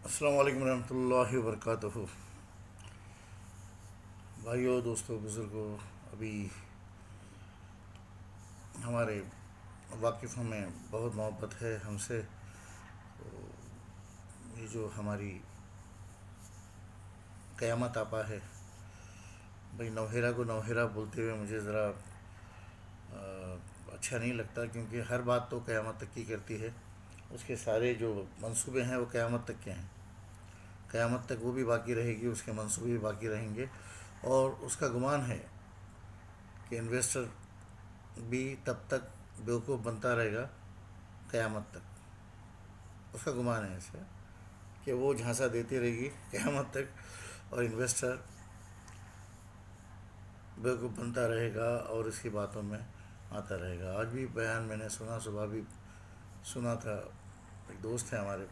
السلام علیکم ورحمۃ اللہ وبرکاتہ۔ بھائیوں، دوستوں، بزرگوں، ابھی ہمارے واقفوں میں بہت محبت ہے ہم سے۔ یہ جو ہماری قیامت آپا ہے، بھائی نوہیرا کو نوہیرا بولتے ہوئے مجھے ذرا اچھا نہیں لگتا، کیونکہ ہر بات تو قیامت تک کی کرتی ہے۔ اس کے سارے جو منصوبے ہیں وہ قیامت تک کے ہیں، قیامت تک وہ بھی باقی رہے گی، اس کے منصوبے بھی باقی رہیں گے۔ اور اس کا گمان ہے کہ انویسٹر بھی تب تک بیوقوف بنتا رہے گا قیامت تک۔ اس کا گمان ہے ایسا کہ وہ جھانسا دیتی رہے گی قیامت تک، اور انویسٹر بیوقوف بنتا رہے گا اور اس کی باتوں میں آتا رہے گا۔ آج بھی بیان میں نے سنا، صبح بھی سنا تھا، ایک دوست ہیں ہمارے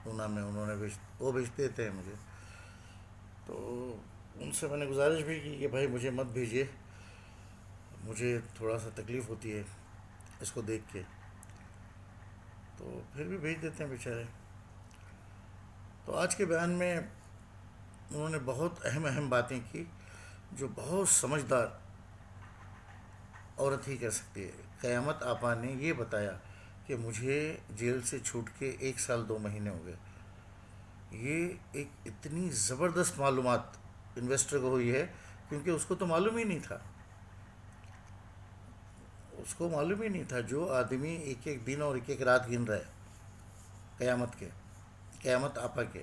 پونا میں، انہوں نے وہ بھیجتے تھے مجھے، تو ان سے میں نے گزارش بھی کی کہ بھائی مجھے مت بھیجیے، مجھے تھوڑا سا تکلیف ہوتی ہے اس کو دیکھ کے، تو پھر بھی بھیج دیتے ہیں بیچارے۔ تو آج کے بیان میں انہوں نے بہت اہم باتیں کی جو بہت سمجھدار عورت ہی کر سکتی ہے۔ قیامت آپا نے یہ بتایا کہ مجھے جیل سے چھوٹ کے 1 سال 2 مہینے ہو گئے۔ یہ ایک اتنی زبردست معلومات انویسٹر کو ہوئی ہے، کیونکہ اس کو تو معلوم ہی نہیں تھا، اس کو معلوم ہی نہیں تھا۔ جو آدمی ایک ایک دن اور ایک ایک رات گن رہا ہے قیامت کے، قیامت آپا کے،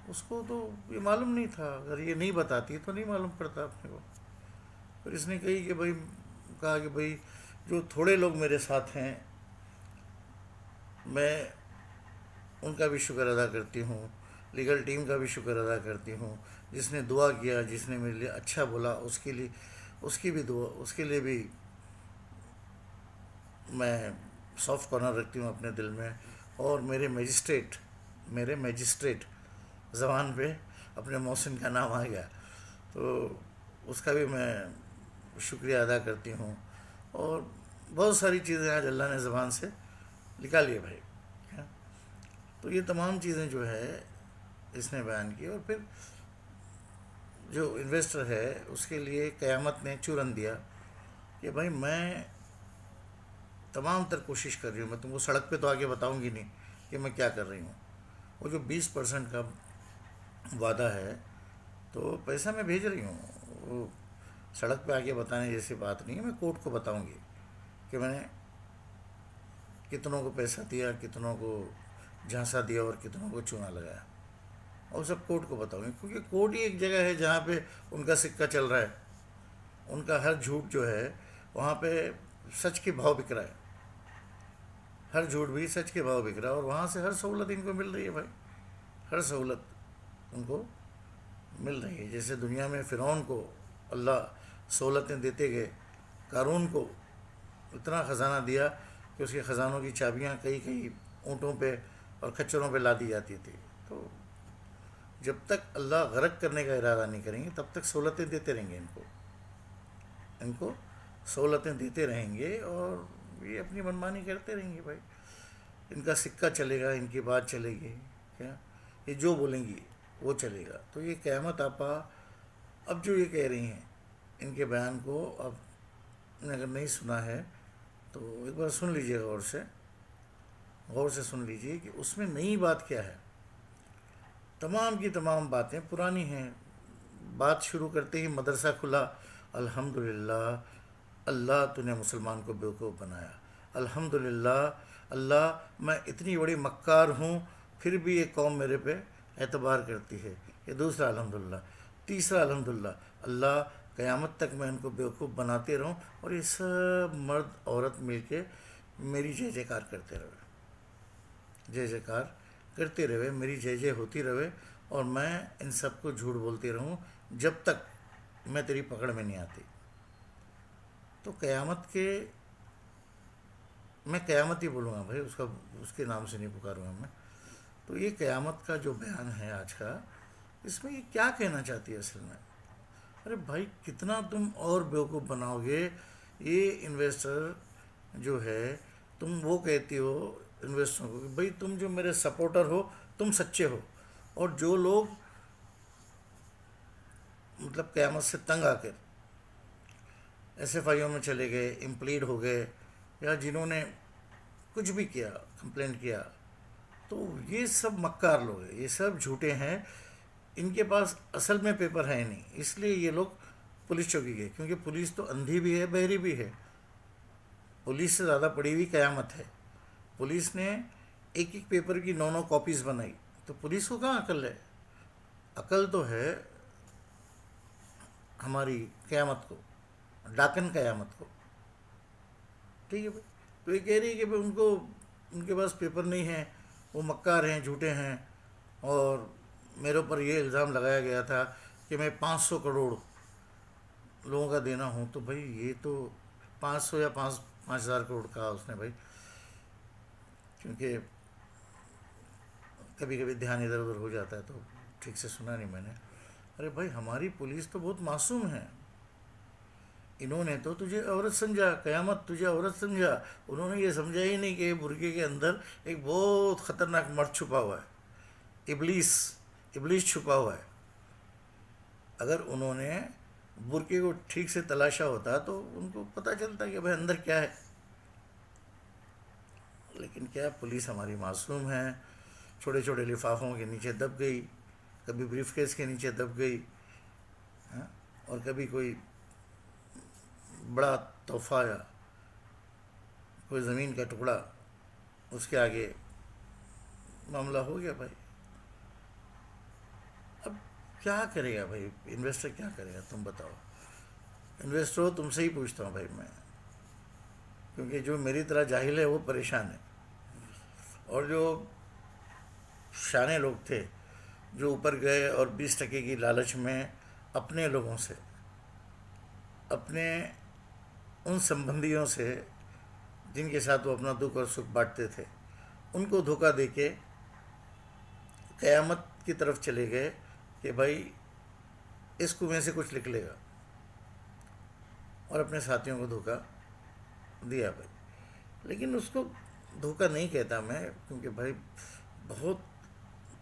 اس کو تو یہ معلوم نہیں تھا۔ اگر یہ نہیں بتاتی تو نہیں معلوم پڑتا اپنے کو۔ پھر اس نے کہا کہ بھائی جو تھوڑے لوگ میرے ساتھ ہیں، میں ان کا بھی شکر ادا کرتی ہوں، لیگل ٹیم کا بھی شکر ادا کرتی ہوں، جس نے دعا کیا، جس نے میرے لیے اچھا بولا، اس کے لیے اس کی بھی دعا، اس کے لیے بھی میں سافٹ کارنر رکھتی ہوں اپنے دل میں۔ اور میرے میجسٹریٹ زبان پہ اپنے محسن کا نام آ گیا، تو اس کا بھی میں شکریہ ادا کرتی ہوں۔ اور بہت ساری چیزیں آج اللہ نے زبان سے نکالی ہے بھائی۔ تو یہ تمام چیزیں جو ہے اس نے بیان کی، اور پھر جو انویسٹر ہے اس کے لیے قیامت نے چورن دیا کہ بھائی میں تمام تر کوشش کر رہی ہوں، میں تم کو سڑک پہ تو آگے بتاؤں گی نہیں کہ میں کیا کر رہی ہوں۔ وہ جو 20% کا وعدہ ہے تو پیسہ میں بھیج رہی ہوں، وہ سڑک پہ آگے بتانے جیسی بات نہیں ہے۔ میں کورٹ کو بتاؤں گی کہ میں نے کتنوں کو پیسہ دیا، کتنوں کو جھانسا دیا اور کتنوں کو چونا لگایا، اور سب کورٹ کو بتاؤں گی، کیونکہ کورٹ ہی ایک جگہ ہے جہاں پہ ان کا سکہ چل رہا ہے۔ ان کا ہر جھوٹ جو ہے وہاں پہ سچ کے بھاؤ بک رہا ہے، ہر جھوٹ بھی سچ کے بھاؤ بک رہا ہے، اور وہاں سے ہر سہولت ان کو مل رہی ہے بھائی، ہر سہولت ان کو مل رہی ہے۔ جیسے دنیا میں فرعون کو اللہ سہولتیں دیتے گئے، قارون کو اتنا خزانہ دیا کہ اس کے خزانوں کی چابیاں کئی اونٹوں پہ اور کچروں پہ لا دی جاتی تھی۔ تو جب تک اللہ غرق کرنے کا ارادہ نہیں کریں گے تب تک سہولتیں دیتے رہیں گے، ان کو سہولتیں دیتے رہیں گے، اور یہ اپنی منمانی کرتے رہیں گے بھائی۔ ان کا سکہ چلے گا، ان کی بات چلے گی، کیا یہ جو بولیں گی وہ چلے گا۔ تو یہ قیامت آپا اب جو یہ کہہ رہی ہیں، ان کے بیان کو اب اگر نہیں سنا ہے تو ایک بار سن لیجئے، غور سے سن لیجئے کہ اس میں نئی بات کیا ہے۔ تمام کی تمام باتیں پرانی ہیں۔ بات شروع کرتے ہی مدرسہ کھلا، الحمدللہ اللہ تو نے مسلمان کو بیوقوف بنایا، الحمدللہ اللہ میں اتنی بڑی مکار ہوں پھر بھی یہ قوم میرے پہ اعتبار کرتی ہے، یہ دوسرا الحمدللہ۔ تیسرا الحمدللہ اللہ قیامت تک میں ان کو بیوقوف بناتے رہوں، اور یہ سب مرد عورت مل کے میری جے جے کار کرتے رہے، جے جے کار کرتے رہے، میری جے جے ہوتی رہے، اور میں ان سب کو جھوٹ بولتی رہوں جب تک میں تیری پکڑ میں نہیں آتی۔ تو قیامت کے میں قیامت ہی بولوں گا بھائی، اس کے نام سے نہیں پکاروں گا میں۔ تو یہ قیامت کا جو بیان ہے آج کا، اس میں یہ کیا کہنا چاہتی ہے اصل میں؟ ارے بھائی کتنا تم اور بیوقوف بناؤ گے؟ یہ انویسٹر جو ہے، تم وہ کہتی ہو انویسٹروں کو کہ بھائی تم جو میرے سپورٹر ہو تم سچے ہو. اور جو لوگ مطلب قیامت سے تنگ آ کر ایس ایف آئیوں میں چلے گئے، امپلیڈ ہو گئے، یا جنہوں نے کچھ بھی کیا، کمپلینٹ کیا، تو یہ سب مکار لوگ ہیں، یہ سب جھوٹے ہیں. ان کے پاس اصل میں پیپر ہے نہیں، اس لیے یہ لوگ پولیس چوکی گئے. کیونکہ پولیس تو اندھی بھی ہے، بہری بھی ہے. پولیس سے زیادہ پڑھی ہوئی قیامت ہے. پولیس نے ایک ایک پیپر کی 9 کاپیز بنائی. تو پولیس کو کہاں عقل ہے؟ عقل تو ہے ہماری قیامت کو، ڈاکن قیامت کو. ٹھیک ہے بھائی. تو یہ کہہ رہی ہے کہ بھائی ان کے پاس پیپر نہیں ہیں، وہ مکار ہیں، جھوٹے ہیں. اور میرے اوپر یہ الزام لگایا گیا تھا کہ میں 500 کروڑ لوگوں کا دینا ہوں. تو بھائی یہ تو 500 یا 5,000 کروڑ کہا اس نے بھائی، کیونکہ کبھی کبھی دھیان ادھر ادھر ہو جاتا ہے تو ٹھیک سے سنا نہیں میں نے. ارے بھائی ہماری پولیس تو بہت معصوم ہے. انہوں نے تو تجھے عورت سمجھا، قیامت تجھے عورت سمجھا. انہوں نے یہ سمجھا ہی نہیں کہ برقعے کے اندر ایک بہت خطرناک مرد چھپا ہوا ہے، ابلیس چھپا ہوا ہے. اگر انہوں نے برقعے کو ٹھیک سے تلاشا ہوتا تو ان کو پتہ چلتا کہ بھائی اندر کیا ہے. لیکن کیا پولیس ہماری معصوم ہے. چھوٹے چھوٹے لفافوں کے نیچے دب گئی، کبھی بریف کیس کے نیچے دب گئی، اور کبھی کوئی بڑا تحفہ یا کوئی زمین کا ٹکڑا، اس کے آگے معاملہ ہو گیا بھائی. اب کیا کرے گا بھائی انویسٹر، کیا کرے گا تم بتاؤ. انویسٹر ہو تم سے ہی پوچھتا ہوں بھائی میں، کیونکہ جو میری طرح جاہل ہے وہ پریشان ہے. اور جو شانے لوگ تھے جو اوپر گئے اور 20% کی لالچ میں اپنے لوگوں سے، اپنے ان سمبندھیوں سے جن کے ساتھ وہ اپنا دکھ اور سکھ بانٹتے تھے، ان کو دھوکہ دے کے قیامت کی طرف چلے گئے کہ بھائی اس کنویں سے کچھ نکلے گا، اور اپنے ساتھیوں کو دھوکہ دیا بھائی. لیکن اس کو دھوکہ نہیں کہتا میں، کیونکہ بھائی بہت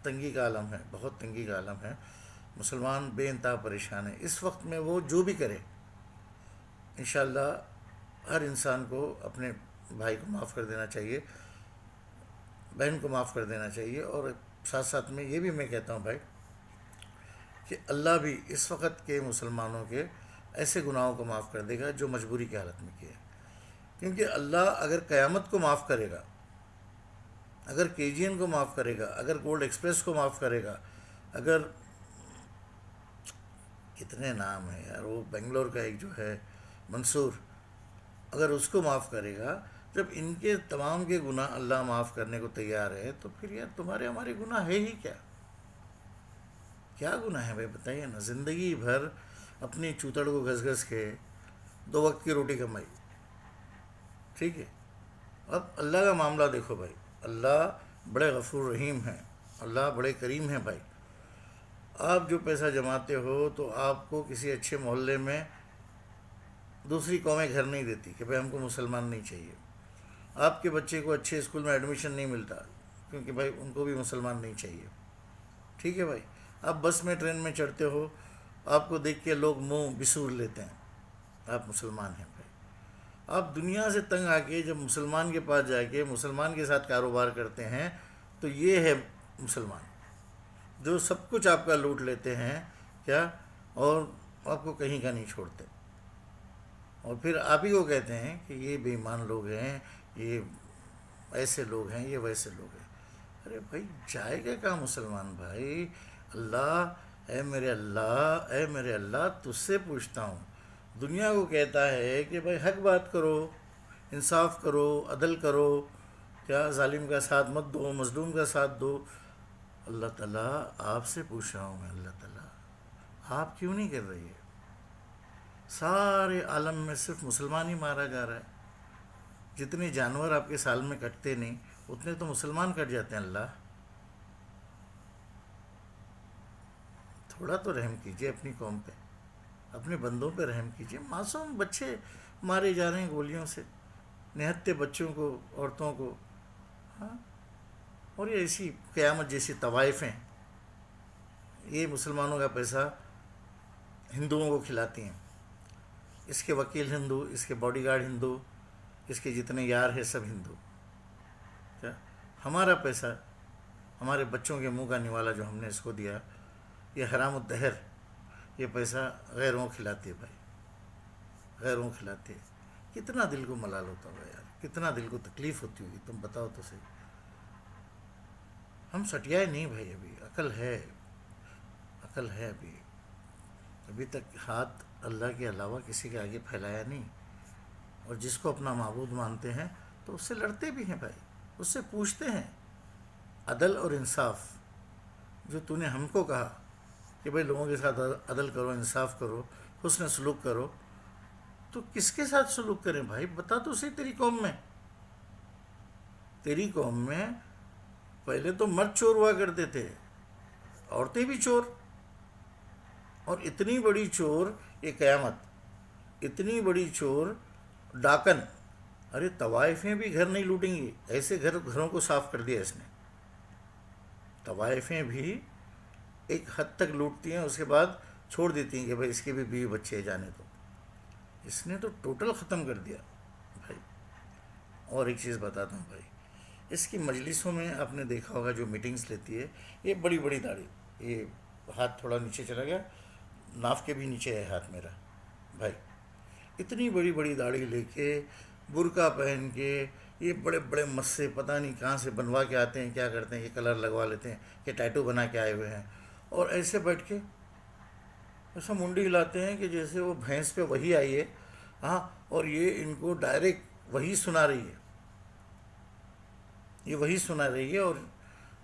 تنگی کا عالم ہے، بہت تنگی کا عالم ہے. مسلمان بے انتہا پریشان ہے اس وقت میں. وہ جو بھی کرے انشاءاللہ ہر انسان کو اپنے بھائی کو معاف کر دینا چاہیے، بہن کو معاف کر دینا چاہیے. اور ساتھ ساتھ میں یہ بھی میں کہتا ہوں بھائی کہ اللہ بھی اس وقت کے مسلمانوں کے ایسے گناہوں کو معاف کر دے گا جو مجبوری کی حالت میں کیے. کیونکہ اللہ اگر قیامت کو معاف کرے گا، اگر KGN کو معاف کرے گا، اگر گولڈ ایکسپریس کو معاف کرے گا، اگر کتنے نام ہیں یار، وہ بنگلور کا ایک جو ہے منصور، اگر اس کو معاف کرے گا، جب ان کے تمام کے گناہ اللہ معاف کرنے کو تیار ہے، تو پھر یار تمہارے ہمارے گناہ ہے ہی کیا؟ کیا گناہ ہے بھائی بتائیے نا. زندگی بھر اپنی چوتڑ کو گھس گھس کے 2 وقت کی روٹی کمائی. ٹھیک ہے. اب اللہ کا معاملہ دیکھو بھائی، اللہ بڑے غفور رحیم ہیں، اللہ بڑے کریم ہیں بھائی. آپ جو پیسہ جماتے ہو تو آپ کو کسی اچھے محلے میں دوسری قومیں گھر نہیں دیتی کہ بھائی ہم کو مسلمان نہیں چاہیے. آپ کے بچے کو اچھے اسکول میں ایڈمیشن نہیں ملتا کیونکہ بھائی ان کو بھی مسلمان نہیں چاہیے. ٹھیک ہے بھائی. آپ بس میں ٹرین میں چڑھتے ہو، آپ کو دیکھ کے لوگ منہ بسور لیتے ہیں، آپ مسلمان ہیں بھائی. آپ دنیا سے تنگ آ کے جب مسلمان کے پاس جا کے مسلمان کے ساتھ کاروبار کرتے ہیں تو یہ ہے مسلمان، جو سب کچھ آپ کا لوٹ لیتے ہیں کیا، اور آپ کو کہیں کا نہیں چھوڑتے. اور پھر آپ ہی کو کہتے ہیں کہ یہ بے ایمان لوگ ہیں، یہ ایسے لوگ ہیں، یہ ویسے لوگ ہیں. ارے بھائی جائے گا کہاں مسلمان بھائی. اللہ، اے میرے اللہ تجھ سے پوچھتا ہوں. دنیا کو کہتا ہے کہ بھائی حق بات کرو، انصاف کرو، عدل کرو، کیا ظالم کا ساتھ مت دو، مظلوم کا ساتھ دو. اللہ تعالیٰ آپ سے پوچھ رہا ہوں میں، اللہ تعالیٰ آپ کیوں نہیں کر رہی ہے؟ سارے عالم میں صرف مسلمان ہی مارا جا رہا ہے. جتنے جانور آپ کے سال میں کٹتے نہیں اتنے تو مسلمان کٹ جاتے ہیں. اللہ تھوڑا تو رحم کیجئے اپنی قوم پہ، اپنے بندوں پہ رحم کیجئے. معصوم بچے مارے جا رہے ہیں گولیوں سے، نہتے بچوں کو، عورتوں کو. ہاں اور یہ ایسی قیامت جیسی طوائفیں یہ مسلمانوں کا پیسہ ہندوؤں کو کھلاتی ہیں. اس کے وکیل ہندو، اس کے باڈی گارڈ ہندو، اس کے جتنے یار ہیں سب ہندو. کیا ہمارا پیسہ، ہمارے بچوں کے منہ کا نوالا جو ہم نے اس کو دیا، یہ حرام الدہر، یہ پیسہ غیروں کو کھلاتی ہے بھائی، غیروں کو کھلاتی ہے. کتنا دل کو ملال ہوتا ہوگا یار، کتنا دل کو تکلیف ہوتی ہوگی، تم بتاؤ تو صحیح. ہم سٹیائے نہیں بھائی، ابھی عقل ہے، عقل ہے. ابھی تک ہاتھ اللہ کے علاوہ کسی کے آگے پھیلایا نہیں. اور جس کو اپنا معبود مانتے ہیں تو اس سے لڑتے بھی ہیں بھائی، اس سے پوچھتے ہیں عدل اور انصاف. جو تو نے ہم کو کہا کہ بھائی لوگوں کے ساتھ عدل کرو، انصاف کرو، حسن سلوک کرو، تو کس کے ساتھ سلوک کریں بھائی؟ بتا تو صحیح. تیری قوم میں پہلے تو مرد چور ہوا کرتے تھے، عورتیں بھی چور. اور اتنی بڑی چور یہ قیامت، اتنی بڑی چور ڈاکن. ارے طوائفیں بھی گھر نہیں لوٹیں گی، ایسے گھروں کو صاف کر دیا اس نے. طوائفیں بھی ایک حد تک لوٹتی ہیں، اس کے بعد چھوڑ دیتی ہیں کہ بھائی اس کے بھی بیوی بچے جانے دو. اس نے تو ٹوٹل ختم کر دیا بھائی. اور ایک چیز بتاتا ہوں بھائی، اس کی مجلسوں میں آپ نے دیکھا ہوگا جو میٹنگز لیتی ہے، یہ بڑی بڑی داڑھی، یہ ہاتھ تھوڑا نیچے چلا گیا، ناف کے بھی نیچے ہے ہاتھ میرا بھائی. اتنی بڑی بڑی داڑھی لے کے، برقع پہن کے، یہ بڑے بڑے مسے پتہ نہیں کہاں سے بنوا کے آتے ہیں، کیا کرتے ہیں، یہ کلر لگوا لیتے ہیں، یہ ٹیٹو بنا کے آئے ہوئے ہیں. اور ایسے بیٹھ کے ایسا منڈی ہلاتے ہیں کہ جیسے وہ بھینس پہ وہی آئی ہے. ہاں، اور یہ ان کو ڈائریکٹ وہی سنا رہی ہے، یہ وہی سنا رہی ہے اور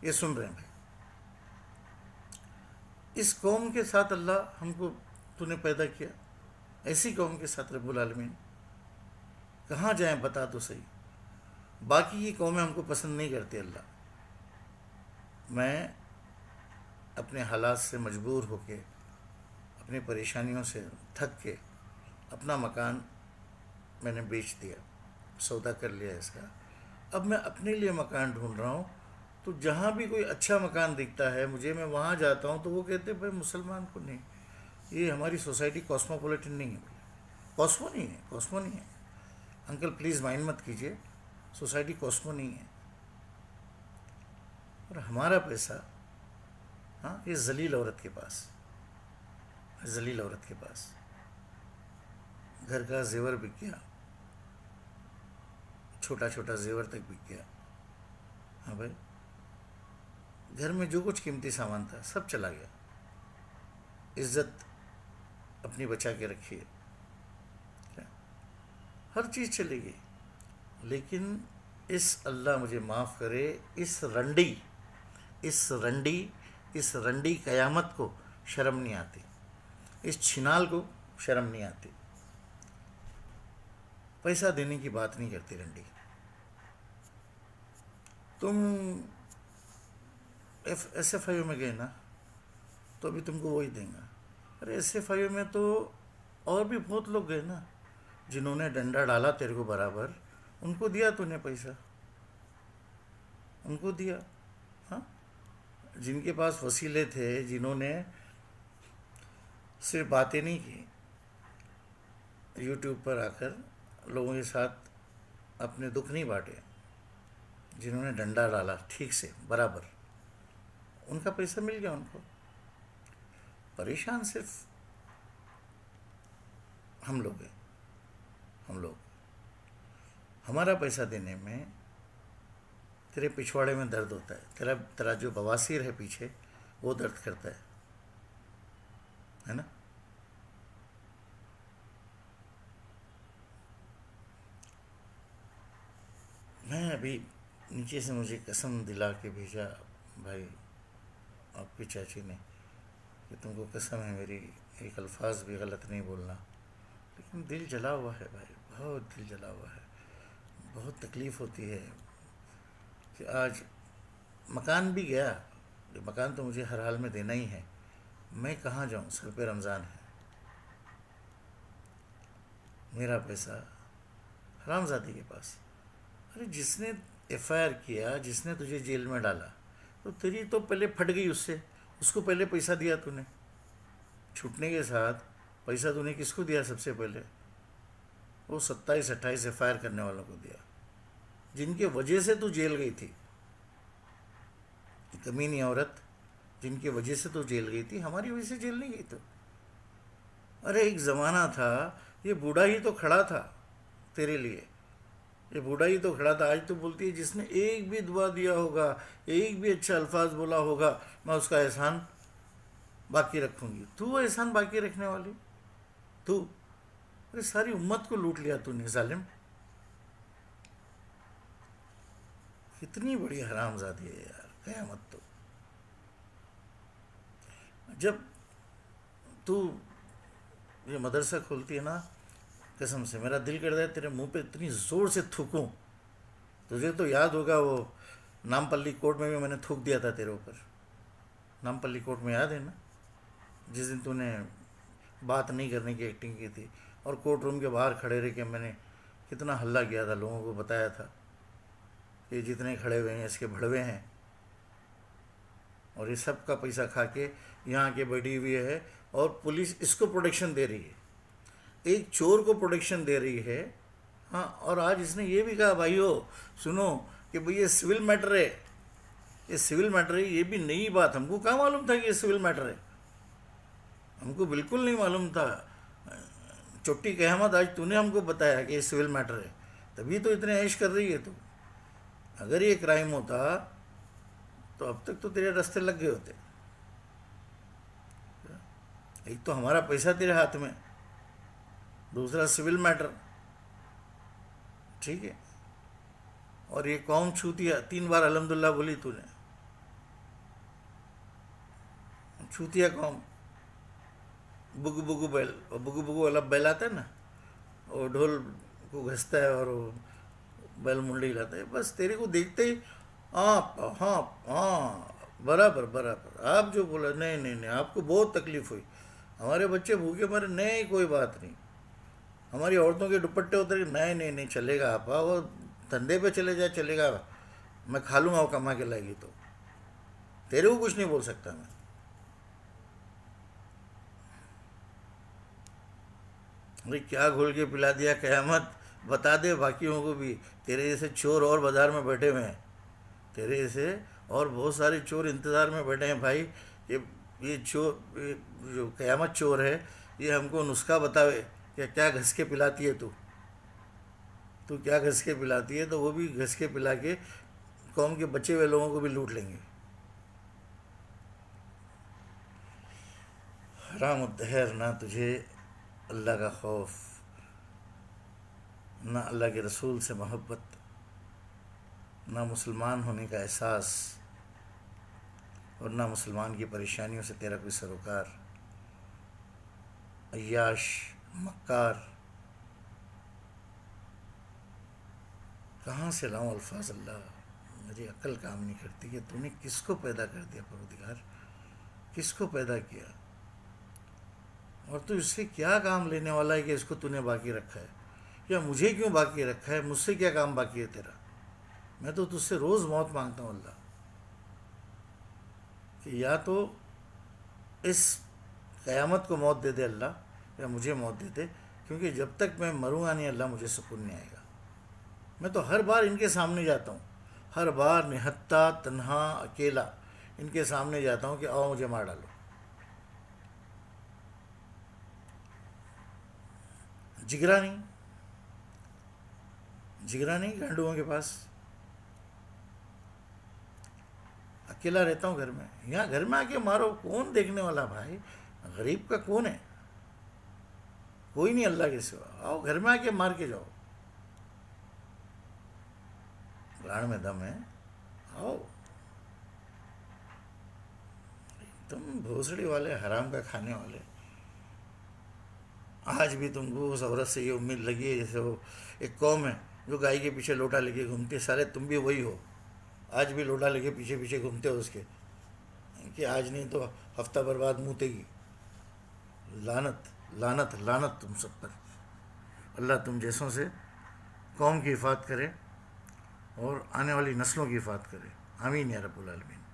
یہ سن رہے ہیں بھائی. اس قوم کے ساتھ اللہ ہم کو تو نے پیدا کیا، ایسی قوم کے ساتھ رب العالمین کہاں جائیں بتا تو صحیح. باقی یہ قومیں ہم کو پسند نہیں کرتی. اللہ، میں اپنے حالات سے مجبور ہو کے، اپنی پریشانیوں سے تھک کے، اپنا مکان میں نے بیچ دیا، سودا کر لیا اس کا. اب میں اپنے لیے مکان ڈھونڈ رہا ہوں. تو جہاں بھی کوئی اچھا مکان دکھتا ہے مجھے، میں وہاں جاتا ہوں تو وہ کہتے ہیں بھائی مسلمان کو نہیں، یہ ہماری سوسائٹی کاسموپولیٹن نہیں ہے. کاسمو نہیں ہے، کاسمو نہیں ہے. انکل پلیز مائنڈ مت کیجیے، سوسائٹی کاسمو نہیں ہے. اور ہمارا پیسہ، ہاں، یہ ذلیل عورت کے پاس، ذلیل عورت کے پاس. گھر کا زیور بک گیا، چھوٹا چھوٹا زیور تک بک گیا. ہاں بھائی، گھر میں جو کچھ قیمتی سامان تھا سب چلا گیا. عزت اپنی بچا کے رکھیے، ہر چیز چلے گی. لیکن اللہ مجھے معاف کرے، اس رنڈی قیامت کو شرم نہیں آتی، اس چھنال کو شرم نہیں آتی. پیسہ دینے کی بات نہیں کرتی رنڈی. تم ایس ایف آئی او میں گئے نا، تو ابھی تم کو وہی دیں گا. ارے ایس ایف آئی او میں تو اور بھی بہت لوگ گئے نا، جنہوں نے ڈنڈا ڈالا تیرے کو برابر، ان کو دیا تو نے پیسہ، ان کو دیا. ہاں، جن کے پاس وسیلے تھے، جنہوں نے صرف باتیں نہیں کی، یوٹیوب پر آ کر لوگوں کے ساتھ اپنے دکھ نہیں بانٹے، جنہوں نے ڈنڈا ڈالا ٹھیک سے برابر، ان کا پیسہ مل گیا ان کو. پریشان صرف ہم لوگ ہیں. ہمارا پیسہ دینے میں تیرے پچھواڑے میں درد ہوتا ہے، تیرا جو بواسیر ہے پیچھے وہ درد کرتا ہے نا. میں ابھی نیچے سے مجھے قسم دلا کے بھیجا بھائی آپ کی چاچی نے کہ تم کو قسم ہے میری، ایک الفاظ بھی غلط نہیں بولنا. لیکن دل جلا ہوا ہے بھائی، بہت دل جلا ہوا ہے. بہت تکلیف ہوتی ہے کہ آج مکان بھی گیا، مکان تو مجھے ہر حال میں دینا ہی ہے. میں کہاں جاؤں، سر پہ رمضان ہے. میرا پیسہ حرام زادی کے پاس. ارے جس نے ایف آئی آر کیا جس نے تجھے جیل میں ڈالا، تو تیری تو پہلے پھٹ گئی اس سے. اس کو پہلے پیسہ دیا تو نے، چھوٹنے کے ساتھ پیسہ تو نے کس کو دیا؟ سب سے پہلے وہ 27-28 ایف آئی آر کرنے والوں کو دیا، جن کے وجہ سے تو جیل گئی تھی. کمینی عورت جن کی وجہ سے تو جیل گئی تھی، ہماری وجہ سے جیل نہیں گئی. تو ارے ایک زمانہ تھا یہ بوڑھا ہی تو کھڑا تھا تیرے لیے، یہ بوڑھا ہی تو کھڑا تھا. آج تو بولتی ہے جس نے ایک بھی دعا دیا ہوگا، ایک بھی اچھا الفاظ بولا ہوگا، میں اس کا احسان باقی رکھوں گی. تو احسان باقی رکھنے والی تو؟ ارے ساری امت کو لوٹ لیا تو نے ظالم. کتنی بڑی حرام زادی ہے یار قیامت. تو جب تو یہ مدرسہ کھولتی ہے نا، قسم سے میرا دل کرتا ہے تیرے منہ پہ اتنی زور سے تھوکوں. تجھے تو یاد ہوگا وہ نامپلی کورٹ میں بھی میں نے تھوک دیا تھا تیرے اوپر. نامپلی کورٹ میں یاد ہے نا، جس دن تو نے بات نہیں کرنے کی ایکٹنگ کی تھی اور کورٹ روم کے باہر کھڑے رہ کے میں نے کتنا ہلہ کیا تھا، لوگوں کو بتایا تھا کہ جتنے کھڑے ہوئے ہیں اس کے بھڑوے ہیں اور یہ سب کا پیسہ کھا کے یہاں کے بیٹھی ہوئی ہے اور پولیس اس کو پروٹیکشن دے رہی ہے، ایک چور کو پروٹیکشن دے رہی ہے. ہاں، اور آج اس نے یہ بھی کہا بھائیو سنو کہ بھئی یہ سول میٹر ہے، یہ سول میٹر ہے. یہ بھی نئی بات، ہم کو کہاں معلوم تھا کہ یہ سول میٹر ہے، ہم کو بالکل نہیں معلوم تھا. چوٹی قیامت آج تو نے ہم کو بتایا کہ یہ سول میٹر ہے، تبھی تو اتنے عیش کر رہی ہے. تو اگر یہ کرائم ہوتا تو اب تک تو تیرے رستے لگ گئے ہوتے. ایک تو ہمارا پیسہ تیرے ہاتھ میں، دوسرا سول میٹر، ٹھیک ہے. اور یہ قوم چھوتیا 3 بار الحمدللہ بولی تو نے. چھوتیا قوم، بگو بگو بیل، بگو بگو والا بیل آتا ہے نا، وہ ڈھول کو گھستا ہے اور وہ بیل منڈی لاتا ہے. بس تیرے کو دیکھتے ہی ہاں ہاں ہاں برابر برابر آپ جو بولا. نہیں نہیں نہیں، آپ کو بہت تکلیف ہوئی، ہمارے بچے بھوکے مرے. نہیں کوئی بات نہیں، ہماری عورتوں کے دوپٹے اتر کے. نہیں نہیں نہیں چلے گا آپا، وہ دھندے پہ چلے جائے چلے گا، میں کھا لوں گا وہ کما کے لائے گی تو. تیرے کو کچھ نہیں بول سکتا میں. بھائی کیا گھول کے پلا دیا قیامت، بتا دے باقیوں کو بھی. تیرے جیسے چور اور بازار میں بیٹھے ہوئے ہیں، تیرے جیسے اور بہت سارے چور انتظار میں بیٹھے ہیں بھائی. یہ چور، یہ جو قیامت چور ہے، یہ ہم کو نسخہ بتاوے کہ کیا گھس کے پلاتی ہے تو کیا گھس کے پلاتی ہے. تو وہ بھی گھس کے پلا کے قوم کے بچے ہوئے لوگوں کو بھی لوٹ لیں گے. حرام الدہر، نہ تجھے اللہ کا خوف، نہ اللہ کے رسول سے محبت، نہ مسلمان ہونے کا احساس، اور نہ مسلمان کی پریشانیوں سے تیرا کوئی سروکار. عیاش، مکار، کہاں سے لاؤں الفاظ اللہ، میری عقل کام نہیں کرتی کہ تو نے کس کو پیدا کر دیا پروردگار، کس کو پیدا کیا، اور تو اس سے کیا کام لینے والا ہے کہ اس کو تو نے باقی رکھا ہے، یا مجھے کیوں باقی رکھا ہے، مجھ سے کیا کام باقی ہے تیرا. میں تو تجھ سے روز موت مانگتا ہوں اللہ کہ یا تو اس قیامت کو موت دے دے اللہ، یا مجھے موت دے دے، کیونکہ جب تک میں مروں گا نہیں اللہ مجھے سکون نہیں آئے گا. میں تو ہر بار ان کے سامنے جاتا ہوں، ہر بار نہتا تنہا اکیلا ان کے سامنے جاتا ہوں کہ آؤ مجھے مار ڈالو. جگرا نہیں، جگرا نہیں گانڈوؤں کے پاس. اکیلا رہتا ہوں گھر میں، یہاں گھر میں آ کے مارو، کون دیکھنے والا بھائی، غریب کا کون ہے، کوئی نہیں اللہ کے سوا. آؤ گھر میں آ کے مار کے جاؤ، گاڑ میں دم ہے، آؤ. تم بھوسڑی والے، حرام کا کھانے والے، آج بھی تم کو اس عورت سے یہ امید لگی ہے جیسے وہ ایک قوم ہے جو گائے کے پیچھے لوٹا لے کے گھومتی ہے. سارے تم بھی وہی ہو، آج بھی لوٹا لے کے پیچھے پیچھے گھومتے ہو اس کے، کہ آج نہیں تو ہفتہ برباد موتے گی. لعنت لعنت لعنت تم سب پر. اللہ تم جیسوں سے قوم کی حفاظت کرے اور آنے والی نسلوں کی حفاظت کرے. آمین یا رب العالمین.